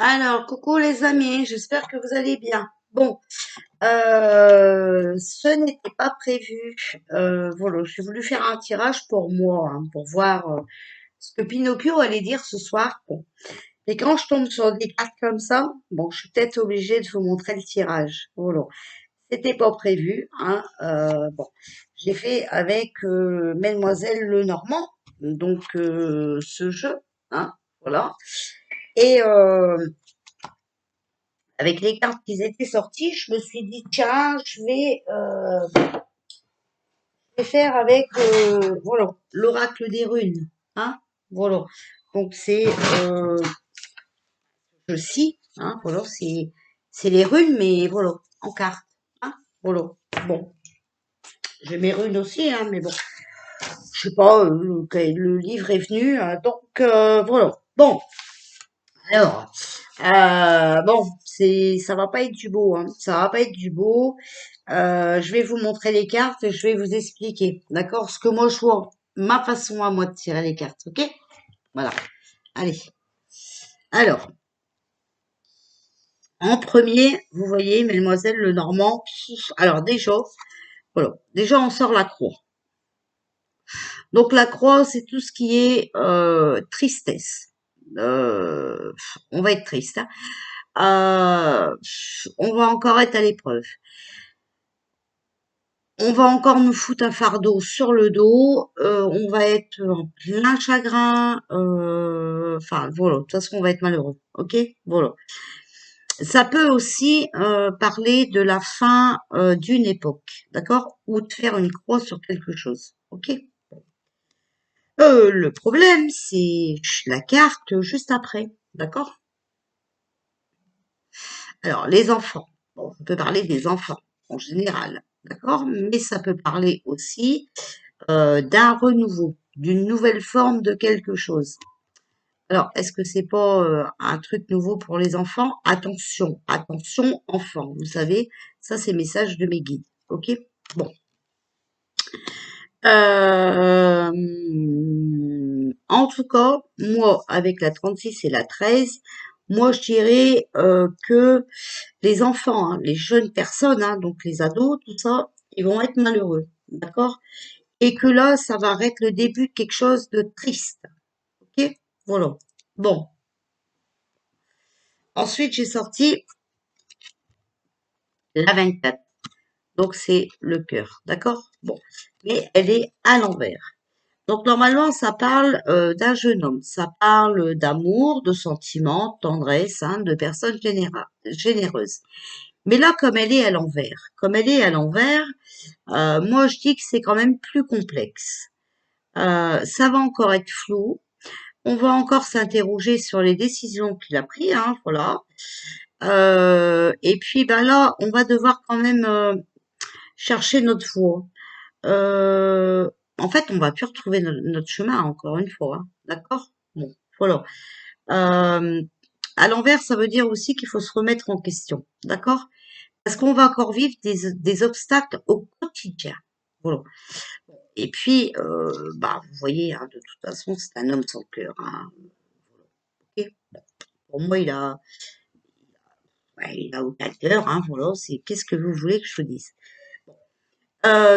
Alors, coucou les amis, j'espère que vous allez bien. Bon, ce n'était pas prévu. Voilà, j'ai voulu faire un tirage pour moi, hein, pour voir ce que Pinocchio allait dire ce soir. Bon. Et quand je tombe sur des cartes comme ça, bon, je suis peut-être obligée de vous montrer le tirage. Voilà. C'était pas prévu, hein. Bon, j'ai fait avec Mademoiselle Lenormand, donc ce jeu, hein, voilà. Et avec les cartes qui étaient sorties, je me suis dit, tiens, je vais faire avec voilà, l'oracle des runes. Hein, voilà. Donc c'est je scie, hein, voilà, c'est les runes, mais voilà, en cartes. Hein, voilà. Bon, j'ai mes runes aussi, hein, mais bon, je sais pas, le livre est venu, donc voilà. Bon, alors, bon, ça va pas être du beau, hein. Ça va pas être du beau. Je vais vous montrer les cartes et je vais vous expliquer, d'accord? Ce que moi je vois, ma façon à moi de tirer les cartes, ok? Voilà. Allez. Alors, en premier, vous voyez, Mademoiselle Lenormand. Alors déjà, voilà. Déjà, on sort la croix. Donc la croix, c'est tout ce qui est tristesse. Euh, on va être triste, hein. On va encore être à l'épreuve. On va encore nous foutre un fardeau sur le dos, on va être en plein chagrin, enfin voilà, de toute façon on va être malheureux, ok? Voilà. Ça peut aussi parler de la fin d'une époque, d'accord? Ou de faire une croix sur quelque chose, ok? Le problème, c'est la carte juste après, d'accord? Alors, les enfants. Bon, on peut parler des enfants en général, d'accord? Mais ça peut parler aussi d'un renouveau, d'une nouvelle forme de quelque chose. Alors, est-ce que c'est pas un truc nouveau pour les enfants? Attention, attention, enfants. Vous savez, ça c'est message de mes guides. Ok? Bon. Euh, En tout cas, moi, avec la 36 et la 13, moi je dirais que les enfants, hein, les jeunes personnes, hein, donc les ados, tout ça, ils vont être malheureux. D'accord? Et que là, ça va être le début de quelque chose de triste. Ok? Voilà. Bon. Ensuite, j'ai sorti la 24. Donc, c'est le cœur. D'accord? Bon. Mais elle est à l'envers. Donc, normalement, ça parle d'un jeune homme. Ça parle d'amour, de sentiments, de tendresse, hein, de personnes généreuses. Mais là, comme elle est à l'envers, moi, je dis que c'est quand même plus complexe. Ça va encore être flou. On va encore s'interroger sur les décisions qu'il a prises, hein, voilà. Et puis ben là, on va devoir quand même chercher notre voie. Euh, En fait, on va plus retrouver notre chemin encore une fois, hein, d'accord? Bon, voilà. Euh, à l'envers, ça veut dire aussi qu'il faut se remettre en question, d'accord? Parce qu'on va encore vivre des obstacles au quotidien. Voilà. Et puis, bah, vous voyez, hein, de toute façon, c'est un homme sans cœur, hein. Ok. Pour moi, il a aucun cœur, hein, voilà, c'est qu'est-ce que vous voulez que je vous dise?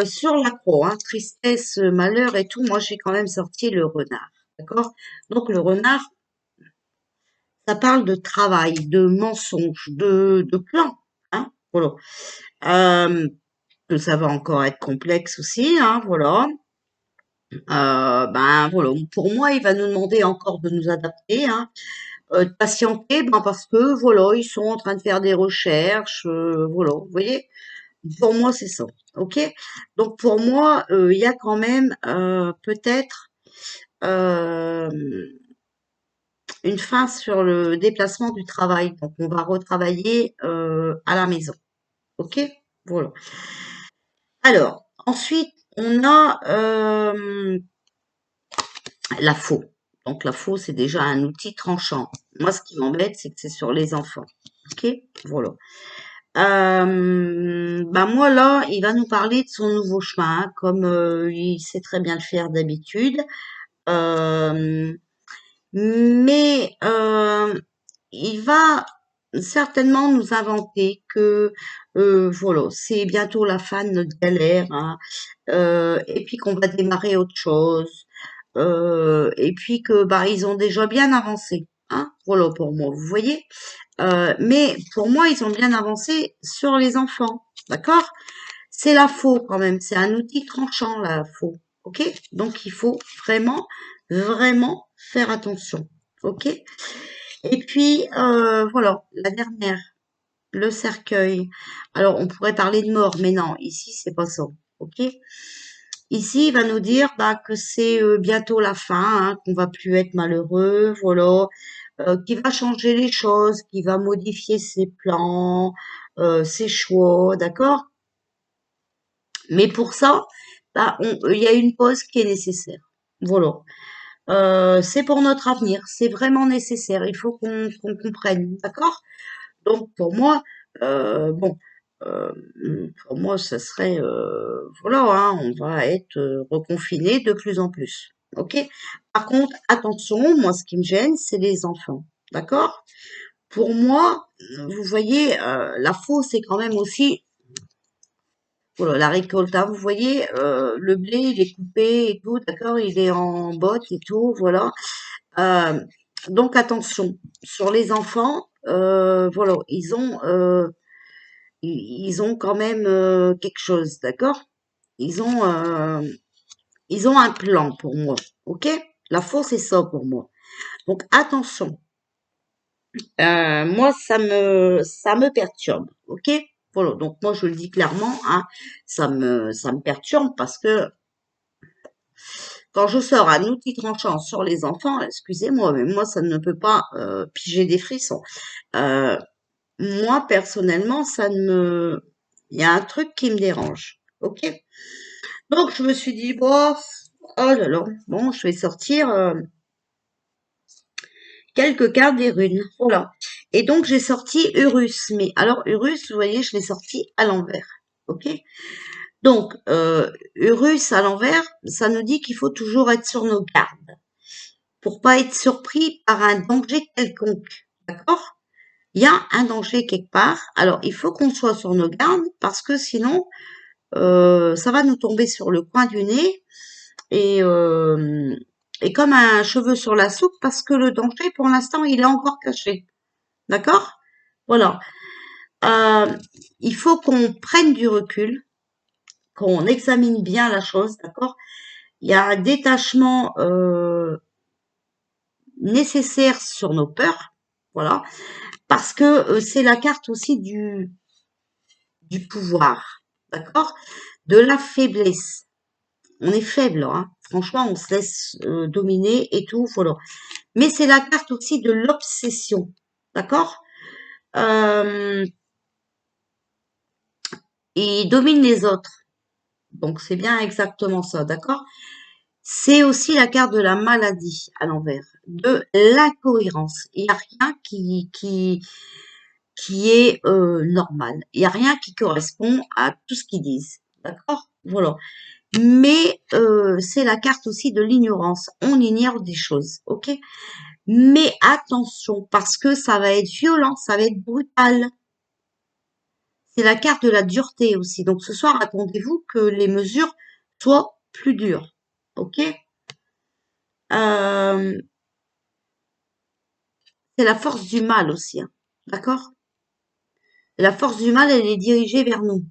Sur la croix, hein, tristesse, malheur et tout, moi j'ai quand même sorti le renard, d'accord? Donc le renard, ça parle de travail, de mensonge, de plan, hein, voilà. Euh, que ça va encore être complexe aussi, hein, voilà. Ben voilà, pour moi, il va nous demander encore de nous adapter, hein, de patienter, ben parce que voilà, ils sont en train de faire des recherches, voilà, vous voyez? Pour moi, c'est ça. OK? Donc pour moi, il y a quand même, peut-être, hem, une fin sur le déplacement du travail. Donc on va retravailler, à la maison. OK? Voilà. Alors, ensuite, on a, la faux. Donc la faux, c'est déjà un outil tranchant. Moi, ce qui m'embête, c'est que c'est sur les enfants. OK? Voilà. Bah moi là, il va nous parler de son nouveau chemin, hein, comme il sait très bien le faire d'habitude. Euh, mais il va certainement nous inventer que voilà, c'est bientôt la fin de notre galère, hein, et puis qu'on va démarrer autre chose, et puis que bah ils ont déjà bien avancé, hein, voilà pour moi, vous voyez. Mais pour moi, ils ont bien avancé sur les enfants, d'accord? C'est la faux quand même, c'est un outil tranchant la faux, ok? Donc il faut vraiment, vraiment faire attention, ok? Et puis voilà, la dernière, le cercueil. Alors on pourrait parler de mort, mais non, ici c'est pas ça, ok? Ici, il va nous dire bah, que c'est bientôt la fin, hein, qu'on va plus être malheureux, voilà, qu'il va changer les choses, qu'il va modifier ses plans, ses choix, d'accord? Mais pour ça, bah, il y a une pause qui est nécessaire. Voilà. C'est pour notre avenir, c'est vraiment nécessaire. Il faut qu'on comprenne, d'accord? Donc pour moi, bon, euh, pour moi, ça serait, voilà, hein, on va être reconfiné de plus en plus. Ok? Par contre, attention, moi, ce qui me gêne, c'est les enfants, d'accord? Pour moi, vous voyez, la faux, c'est quand même aussi, voilà, la récolte, hein, vous voyez, le blé, il est coupé et tout, d'accord? Il est en botte et tout, voilà. Euh, donc attention, sur les enfants, voilà, ils ont quand même quelque chose, d'accord? Ils ont, euh, ils ont un plan pour moi, ok? La fausse c'est ça pour moi. Donc attention, moi ça me perturbe, ok? Voilà, donc moi je le dis clairement, hein, ça me perturbe parce que quand je sors un outil tranchant sur les enfants, excusez-moi, mais moi ça ne peut pas piger des frissons. Euh, Moi personnellement, il y a un truc qui me dérange, ok? Donc je me suis dit, bon, oh là là, bon, je vais sortir quelques cartes des runes, voilà. Et donc j'ai sorti Urus, mais alors Urus, vous voyez, je l'ai sorti à l'envers, ok? Donc Urus à l'envers, ça nous dit qu'il faut toujours être sur nos gardes pour pas être surpris par un danger quelconque, d'accord? Il y a un danger quelque part, alors il faut qu'on soit sur nos gardes parce que sinon ça va nous tomber sur le coin du nez et, euh, et comme un cheveu sur la soupe parce que le danger, pour l'instant, il est encore caché. D'accord? Voilà. Euh, il faut qu'on prenne du recul, qu'on examine bien la chose, d'accord? Il y a un détachement nécessaire sur nos peurs, voilà, parce que c'est la carte aussi du pouvoir, d'accord? De la faiblesse. On est faible, hein. Franchement, on se laisse dominer et tout, voilà. Mais c'est la carte aussi de l'obsession, d'accord? Euh, il domine les autres, donc c'est bien exactement ça, d'accord? C'est aussi la carte de la maladie à l'envers, de l'incohérence. Il n'y a rien qui est normal. Il n'y a rien qui correspond à tout ce qu'ils disent, d'accord? Voilà. Mais c'est la carte aussi de l'ignorance. On ignore des choses, ok? Mais attention, parce que ça va être violent, ça va être brutal. C'est la carte de la dureté aussi. Donc ce soir, attendez-vous que les mesures soient plus dures. Ok? Euh, c'est la force du mal aussi, hein. D'accord? La force du mal, elle est dirigée vers nous.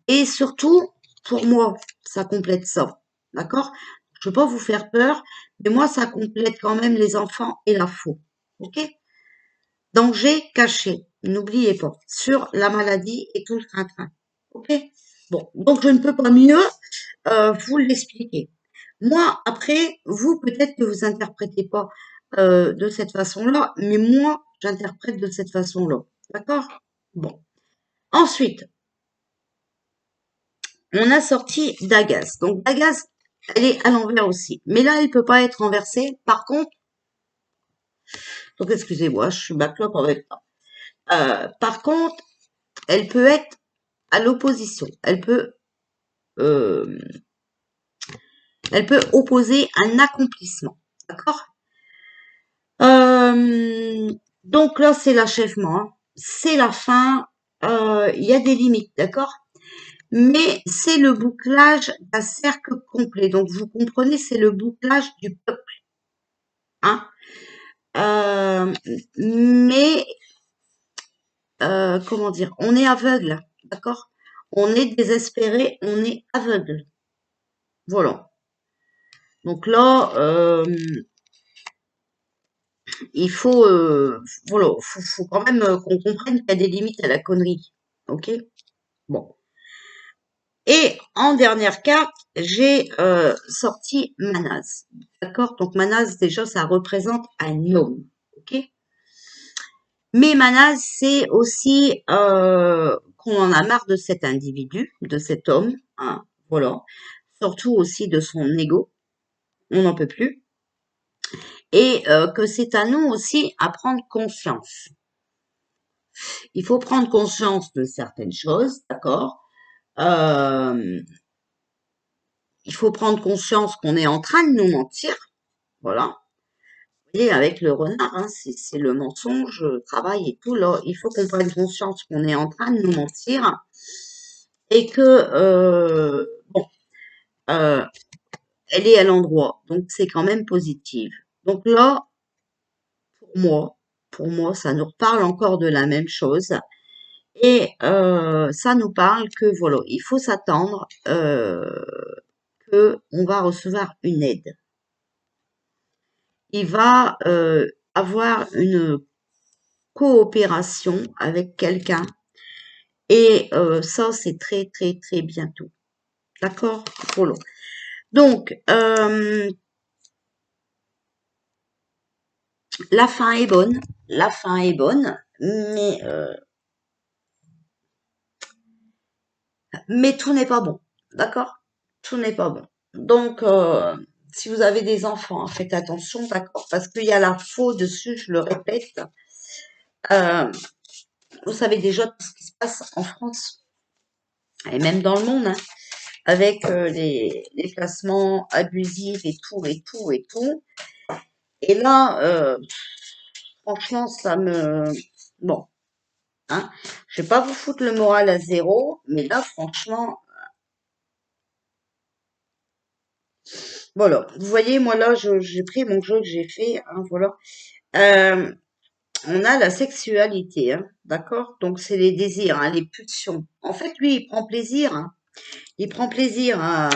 Et surtout, pour moi, ça complète ça. D'accord? Je veux pas vous faire peur, mais moi, ça complète quand même les enfants et la faux. Ok? Danger caché, n'oubliez pas, sur la maladie et tout le train-train. Ok? Bon, donc je ne peux pas mieux vous l'expliquer. Moi, après, vous, peut-être que vous interprétez pas de cette façon-là, mais moi, j'interprète de cette façon-là. D'accord? Bon. Ensuite, on a sorti Dagas. Donc Dagas, elle est à l'envers aussi. Mais là, elle peut pas être renversée. Par contre, donc excusez-moi, je suis backlog en même temps. Par contre, elle peut être à l'opposition. Euh, elle peut opposer un accomplissement. D'accord? Euh, Donc là, c'est l'achèvement, hein. C'est la fin. Il y a des limites, d'accord? Mais c'est le bouclage d'un cercle complet. Donc vous comprenez, c'est le bouclage du peuple, hein. Euh, mais comment dire, on est aveugle, d'accord? On est désespéré, on est aveugle. Voilà. Donc là, il faut, voilà, faut quand même qu'on comprenne qu'il y a des limites à la connerie. Ok? Bon. Et en dernière carte, j'ai sorti Manaz. D'accord? Donc Manaz, déjà, ça représente un homme. Ok? Mais Manaz, c'est aussi qu'on en a marre de cet individu, de cet homme. Hein, voilà. Surtout aussi de son ego. On n'en peut plus. Et que c'est à nous aussi à prendre conscience. Il faut prendre conscience de certaines choses, d'accord? Euh, il faut prendre conscience qu'on est en train de nous mentir, voilà. Et avec le renard, hein, c'est le mensonge, le travail et tout, là, il faut qu'on prenne conscience qu'on est en train de nous mentir et que, bon, euh, elle est à l'endroit, donc c'est quand même positif. Donc là, pour moi, ça nous reparle encore de la même chose. Et ça nous parle que voilà, il faut s'attendre que on va recevoir une aide. Il va avoir une coopération avec quelqu'un et ça c'est très très très bientôt. D'accord? Voilà. Donc la fin est bonne, la fin est bonne, mais tout n'est pas bon. D'accord? Tout n'est pas bon. Donc, si vous avez des enfants, hein, faites attention, d'accord? Parce qu'il y a la faux dessus, je le répète. Euh, vous savez déjà tout ce qui se passe en France et même dans le monde, hein, avec les placements abusifs et tout, et tout, et tout. Et là, franchement, ça me... Bon, hein, je vais pas vous foutre le moral à zéro, mais là, franchement, voilà. Vous voyez, moi là, j'ai pris mon jeu que j'ai fait, hein, voilà. Euh, on a la sexualité, hein, d'accord? Donc c'est les désirs, hein, les pulsions. En fait, lui, il prend plaisir, hein. Il prend plaisir à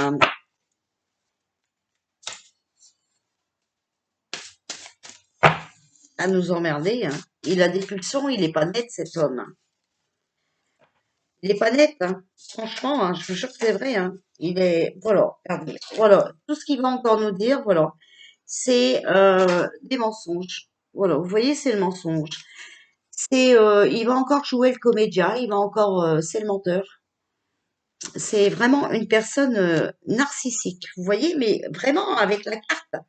nous emmerder, hein. Il a des pulsions, il est pas net cet homme, hein. Il est pas net, hein. Franchement, hein, je vous jure que c'est vrai, hein. Il est, voilà, regardez, voilà, tout ce qu'il va encore nous dire, voilà, c'est des mensonges. Voilà, vous voyez, c'est le mensonge. Il va encore jouer le comédien, il va encore, c'est le menteur. C'est vraiment une personne narcissique, vous voyez, mais vraiment avec la carte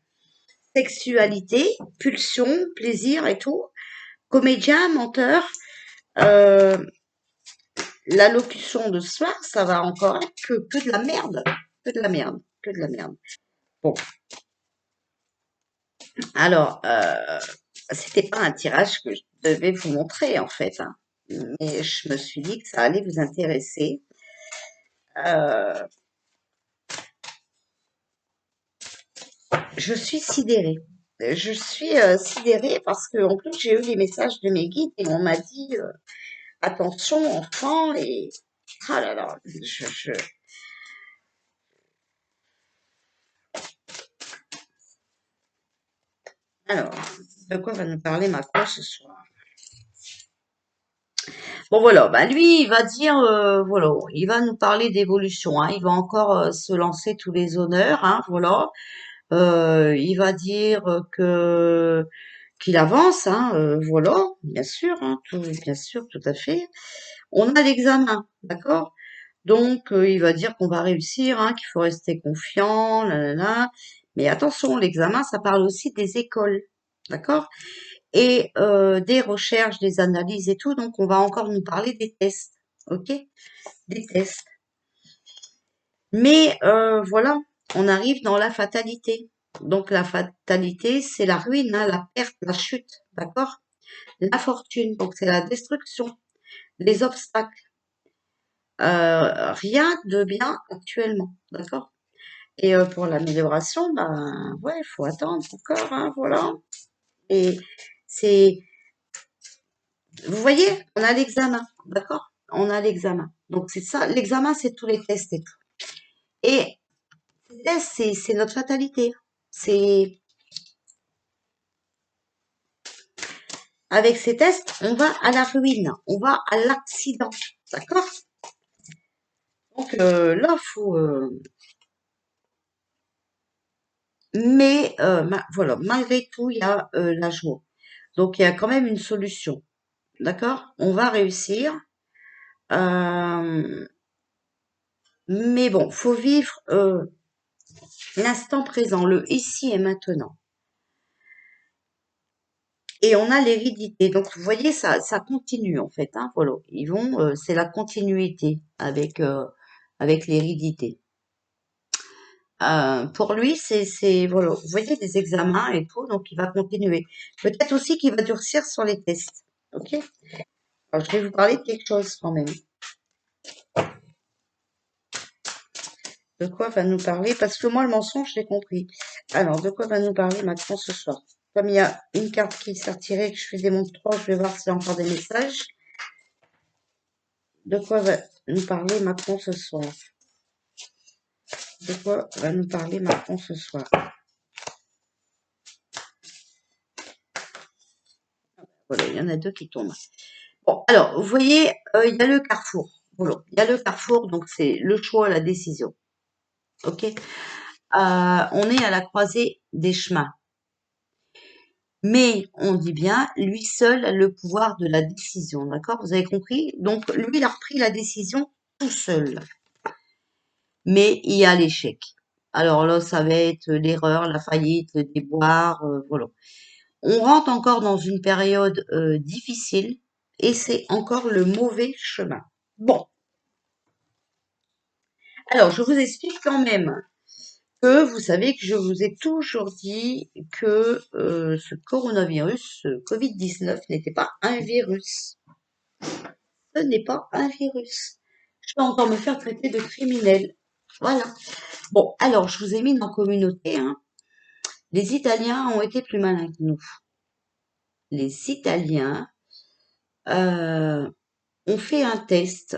sexualité, pulsion, plaisir et tout. Comédien, menteur, euh, l'allocution de ce soir, ça va encore être que de la merde, que de la merde, que de la merde. Bon, alors, c'était pas un tirage que je devais vous montrer en fait, hein, mais je me suis dit que ça allait vous intéresser. Euh, je suis sidérée. Je suis sidérée parce que en plus j'ai eu les messages de mes guides et on m'a dit attention enfant et ah là là, alors de quoi va nous parler Macron ce soir? Bon voilà, bah lui il va dire voilà, il va nous parler d'évolution, hein, il va encore se lancer tous les honneurs, hein, voilà. Il va dire que qu'il avance, hein, voilà, bien sûr, hein, bien sûr, tout à fait. On a l'examen, d'accord? Donc, il va dire qu'on va réussir, hein, qu'il faut rester confiant, là, là, là. Mais attention, l'examen, ça parle aussi des écoles, d'accord? Et des recherches, des analyses et tout. Donc, on va encore nous parler des tests, ok? Des tests. Mais voilà, on arrive dans la fatalité. Donc, la fatalité, c'est la ruine, hein, la perte, la chute, d'accord? La fortune, donc c'est la destruction, les obstacles, rien de bien actuellement, d'accord? Et pour l'amélioration, ben ouais, il faut attendre encore, hein, voilà. Et c'est, vous voyez, on a l'examen, d'accord? On a l'examen. Donc c'est ça, l'examen, c'est tous les tests et tout. Et ces tests, c'est notre fatalité. C'est avec ces tests, on va à la ruine, on va à l'accident, d'accord? Donc là, faut. Mais voilà, malgré tout, il y a la joie. Donc il y a quand même une solution, d'accord? On va réussir. Euh, mais bon, faut vivre l'instant présent, le ici et maintenant. Et on a l'hérédité. Donc vous voyez, ça continue en fait. Hein, voilà, ils vont, c'est la continuité avec l'hérédité. Pour lui, voilà, vous voyez des examens et tout, donc il va continuer. Peut-être aussi qu'il va durcir sur les tests. Ok? Alors, je vais vous parler de quelque chose quand même. De quoi va nous parler? Parce que moi, le mensonge, j'ai compris. Alors, de quoi va nous parler Macron ce soir? Comme il y a une carte qui s'est retirée, que je fais des montres 3, je vais voir s'il y a encore des messages. De quoi va nous parler Macron ce soir? De quoi va nous parler Macron ce soir? Voilà, il y en a deux qui tombent. Bon, alors, vous voyez, il y a le carrefour. Voilà, il y a le carrefour, donc c'est le choix, la décision. Ok? On est à la croisée des chemins. Mais on dit bien, lui seul a le pouvoir de la décision, d'accord? Vous avez compris? Donc, lui, il a repris la décision tout seul. Mais il y a l'échec. Alors là, ça va être l'erreur, la faillite, le déboire, voilà. On rentre encore dans une période difficile et c'est encore le mauvais chemin. Bon, alors je vous explique quand même que vous savez que je vous ai toujours dit que ce coronavirus, ce Covid-19 n'était pas un virus. Ce n'est pas un virus. Je vais encore me faire traiter de criminel. Voilà. Bon, alors je vous ai mis dans communauté, hein. Les Italiens ont été plus malins que nous. Les Italiens ont fait un test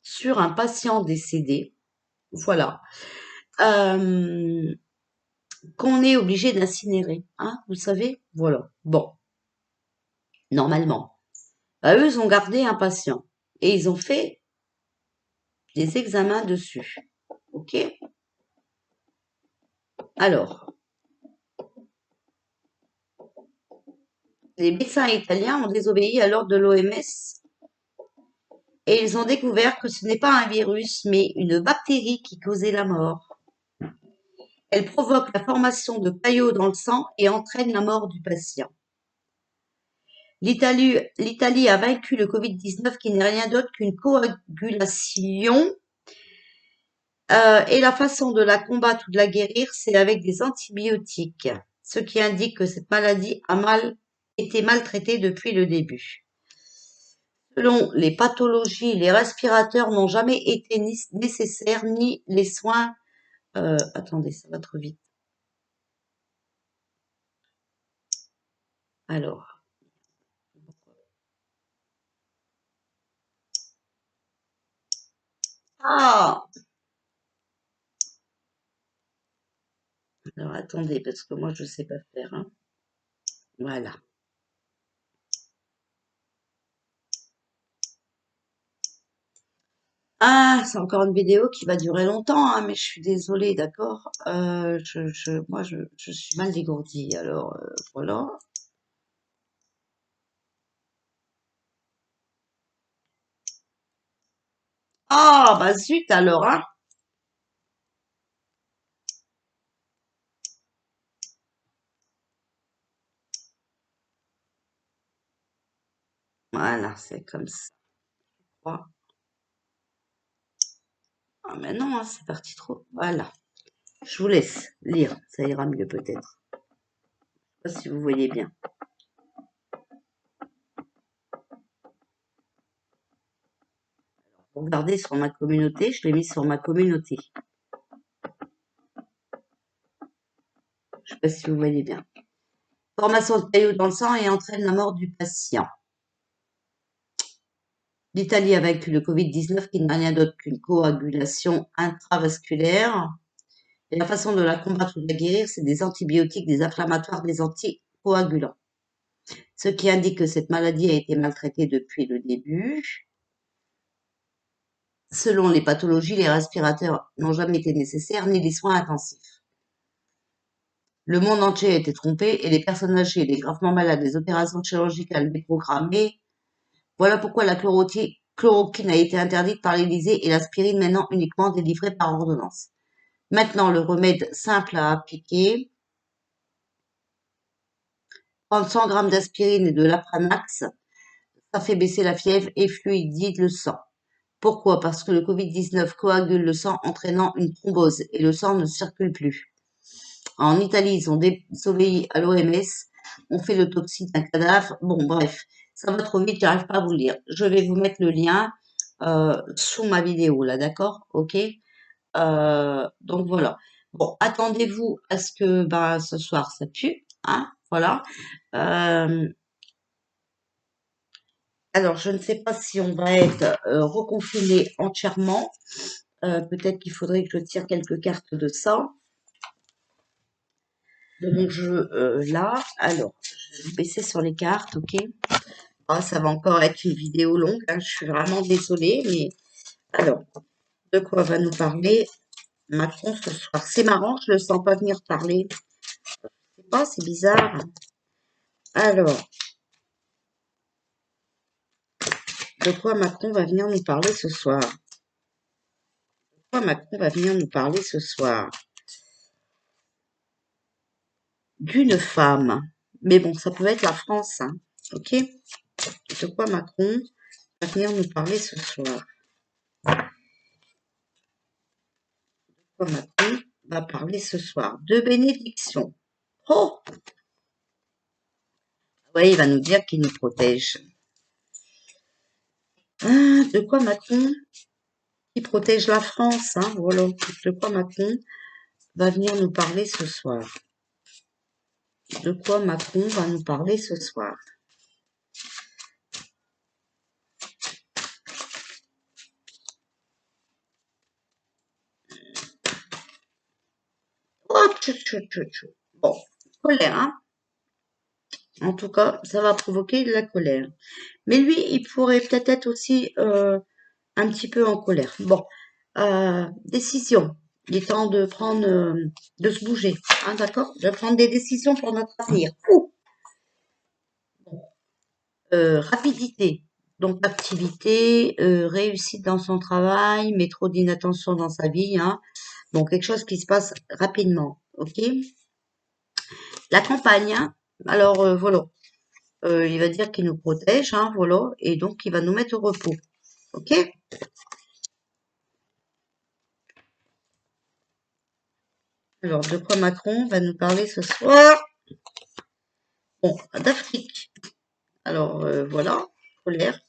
sur un patient décédé, voilà, euh, qu'on est obligé d'incinérer, hein, vous savez, voilà. Bon, normalement. Bah, eux, ils ont gardé un patient et ils ont fait des examens dessus. Ok? Alors, les médecins italiens ont désobéi à l'ordre de l'OMS et ils ont découvert que ce n'est pas un virus, mais une bactérie qui causait la mort. Elle provoque la formation de caillots dans le sang et entraîne la mort du patient. L'Italie a vaincu le Covid-19 qui n'est rien d'autre qu'une coagulation. Et la façon de la combattre ou de la guérir, c'est avec des antibiotiques, ce qui indique que cette maladie a été maltraitée depuis le début. Selon les pathologies, les respirateurs n'ont jamais été nécessaires ni les soins. Attendez, ça va trop vite. Alors. Ah! Alors attendez, parce que moi je sais pas faire, hein. Voilà. Ah, c'est encore une vidéo qui va durer longtemps, hein, mais je suis désolée, d'accord? Moi, je suis mal dégourdie, alors voilà. Ah, bah zut alors, hein? Voilà, c'est comme ça. Ah, mais non, hein, c'est parti trop. Voilà. Je vous laisse lire, ça ira mieux peut-être. Je sais pas si vous voyez bien. Regardez sur ma communauté, je l'ai mis sur ma communauté. Je ne sais pas si vous voyez bien. Formation de caillots dans le sang et entraîne la mort du patient. L'Italie a vaincu le Covid-19 qui n'est rien d'autre qu'une coagulation intravasculaire. Et la façon de la combattre ou de la guérir, c'est des antibiotiques, des inflammatoires, des anticoagulants. Ce qui indique que cette maladie a été maltraitée depuis le début. Selon les pathologies, les respirateurs n'ont jamais été nécessaires, ni les soins intensifs. Le monde entier a été trompé et les personnes âgées, les gravement malades, les opérations chirurgicales déprogrammées. Voilà pourquoi la chloroquine a été interdite par l'Élysée et l'aspirine maintenant uniquement délivrée par ordonnance. Maintenant, le remède simple à appliquer. Prendre 100 grammes d'aspirine et de l'Apranax, ça fait baisser la fièvre et fluidise le sang. Pourquoi? Parce que le Covid-19 coagule le sang entraînant une thrombose et le sang ne circule plus. En Italie, ils ont désobéi à l'OMS, on fait l'autopsie d'un cadavre. Bon, bref, ça va trop vite, j'arrive pas à vous le lire. Je vais vous mettre le lien sous ma vidéo, là, d'accord? Ok? Donc voilà. Bon, attendez-vous à ce que ce soir ça pue, hein? Voilà. Alors, je ne sais pas si on va être reconfiné entièrement. Peut-être qu'il faudrait que je tire quelques cartes de ça. De mon jeu là. Alors, je vais baisser sur les cartes, ok? Ah, ça va encore être une vidéo longue, hein, je suis vraiment désolée, mais alors, de quoi va nous parler Macron ce soir? C'est marrant, je le sens pas venir parler. Je sais pas, c'est bizarre. Alors, de quoi Macron va venir nous parler ce soir? De quoi Macron va venir nous parler ce soir? D'une femme. Mais bon, ça peut être la France, hein, ok? De quoi Macron va venir nous parler ce soir? De quoi Macron va parler ce soir? De bénédiction. Oh! Oui, il va nous dire qu'il nous protège. Ah, de quoi Macron qui protège la France, hein, voilà. De quoi Macron va venir nous parler ce soir? De quoi Macron va nous parler ce soir? Oh, bon, colère, hein. En tout cas, ça va provoquer de la colère. Mais lui, il pourrait peut-être être aussi un petit peu en colère. Bon, décision. Il est temps de prendre, de se bouger, hein, d'accord? De prendre des décisions pour notre avenir. Ouh. Rapidité. Donc activité, réussite dans son travail, mais trop d'inattention dans sa vie, hein. Bon, quelque chose qui se passe rapidement, ok? La campagne, hein. Alors voilà, il va dire qu'il nous protège, hein, voilà, et donc il va nous mettre au repos, ok? Alors, de quoi Macron va nous parler ce soir? Bon, d'Afrique. Alors voilà, colère.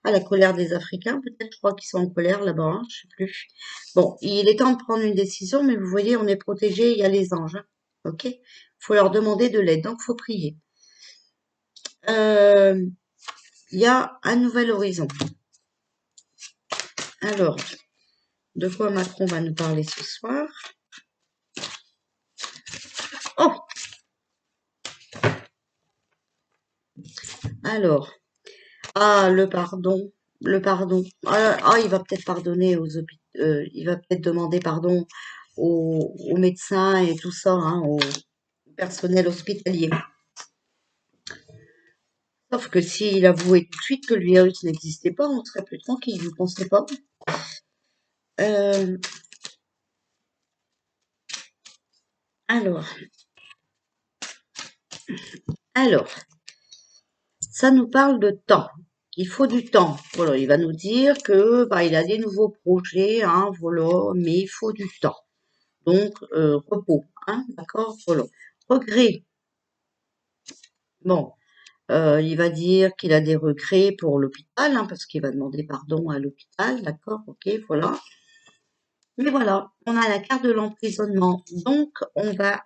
Ah, la colère des Africains, peut-être, je crois qu'ils sont en colère là-bas, hein, je sais plus. Bon, il est temps de prendre une décision, mais vous voyez, on est protégé, il y a les anges, hein, ok? Faut leur demander de l'aide, donc faut prier. Il y a un nouvel horizon. Alors, de quoi Macron va nous parler ce soir? Oh, alors, ah, le pardon, le pardon. Ah, il va peut-être pardonner aux hôpitaux, il va peut-être demander pardon aux médecins et tout ça, hein, au personnel hospitalier. Sauf que s'il avouait tout de suite que le virus n'existait pas, on serait plus tranquille, vous pensez pas? Euh, alors, alors, ça nous parle de temps. Il faut du temps. Voilà, il va nous dire que il a des nouveaux projets, hein, voilà, mais il faut du temps. Donc, repos, hein, d'accord, voilà. Regret. Bon, Il va dire qu'il a des regrets pour l'hôpital, hein, parce qu'il va demander pardon à l'hôpital, d'accord, ok, voilà. Mais voilà, on a la carte de l'emprisonnement, donc on va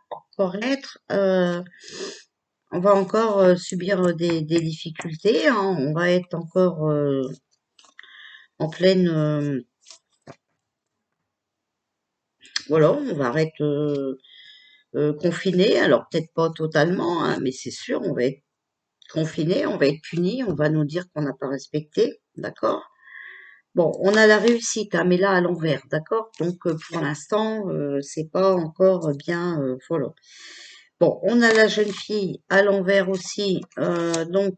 encore subir des difficultés, hein, on va être encore en pleine, voilà, on va être confiné, alors peut-être pas totalement, hein, mais c'est sûr, on va être confiné, on va être puni, on va nous dire qu'on n'a pas respecté, d'accord? Bon, on a la réussite, hein, mais là à l'envers, d'accord? Donc pour l'instant, c'est pas encore bien, voilà. Bon, on a la jeune fille à l'envers aussi, donc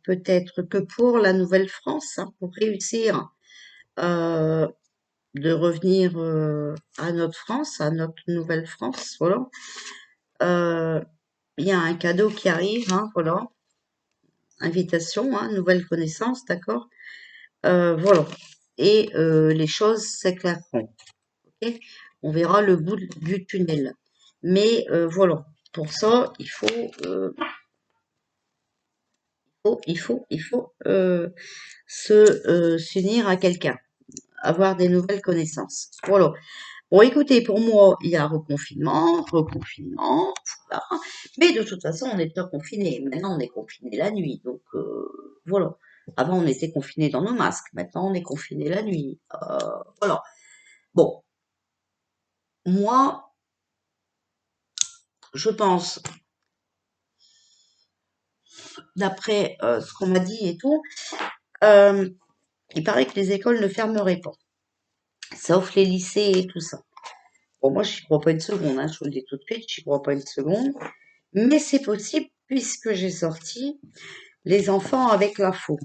peut-être que pour la Nouvelle-France, hein, pour réussir euh, de revenir à notre France, à notre Nouvelle-France, voilà. Euh, Il y a un cadeau qui arrive, hein, voilà, invitation, hein, nouvelle connaissance, d'accord? Voilà. Et les choses s'éclaireront. Ok. On verra le bout du tunnel. Mais voilà. Pour ça, il faut s'unir à quelqu'un, avoir des nouvelles connaissances. Voilà. Bon, écoutez, pour moi, il y a reconfinement, voilà. Mais de toute façon, on n'est pas confiné. Maintenant, on est confiné la nuit. Donc, voilà. Avant, on était confiné dans nos masques. Maintenant, on est confiné la nuit. Voilà. Bon, moi, je pense, d'après ce qu'on m'a dit et tout, euh, il paraît que les écoles ne fermeraient pas, sauf les lycées et tout ça. Bon, moi, j'y crois pas une seconde, hein, je vous le dis tout de suite, j'y crois pas une seconde. Mais c'est possible puisque j'ai sorti les enfants avec l'info.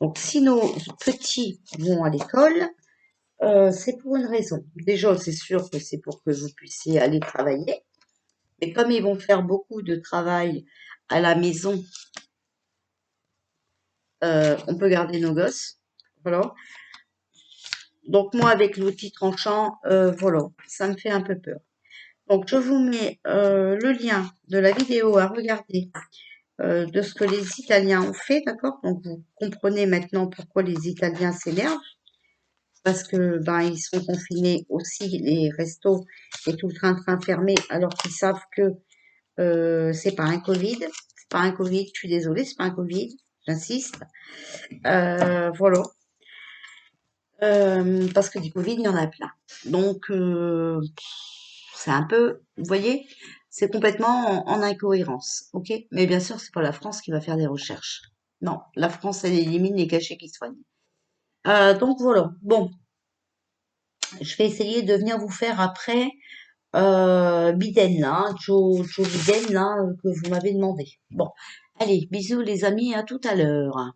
Donc, si nos petits vont à l'école, c'est pour une raison. Déjà, c'est sûr que c'est pour que vous puissiez aller travailler. Mais comme ils vont faire beaucoup de travail à la maison, on peut garder nos gosses. Voilà. Donc, moi, avec l'outil tranchant, voilà, ça me fait un peu peur. Donc, je vous mets le lien de la vidéo à regarder de ce que les Italiens ont fait, d'accord? Donc, vous comprenez maintenant pourquoi les Italiens s'énervent. Parce que ben ils sont confinés aussi, les restos et tout le train-train fermé, alors qu'ils savent que c'est pas un Covid, c'est pas un Covid, je suis désolée, c'est pas un Covid, j'insiste. Voilà. Parce que du Covid, il y en a plein. Donc c'est un peu, vous voyez, c'est complètement en incohérence, ok? Mais bien sûr, c'est pas la France qui va faire des recherches. Non, la France, elle élimine les cachets qui soignent. Donc voilà. Bon, je vais essayer de venir vous faire après Biden, là, hein, Joe Biden, là, que vous m'avez demandé. Bon, allez, bisous les amis, à tout à l'heure.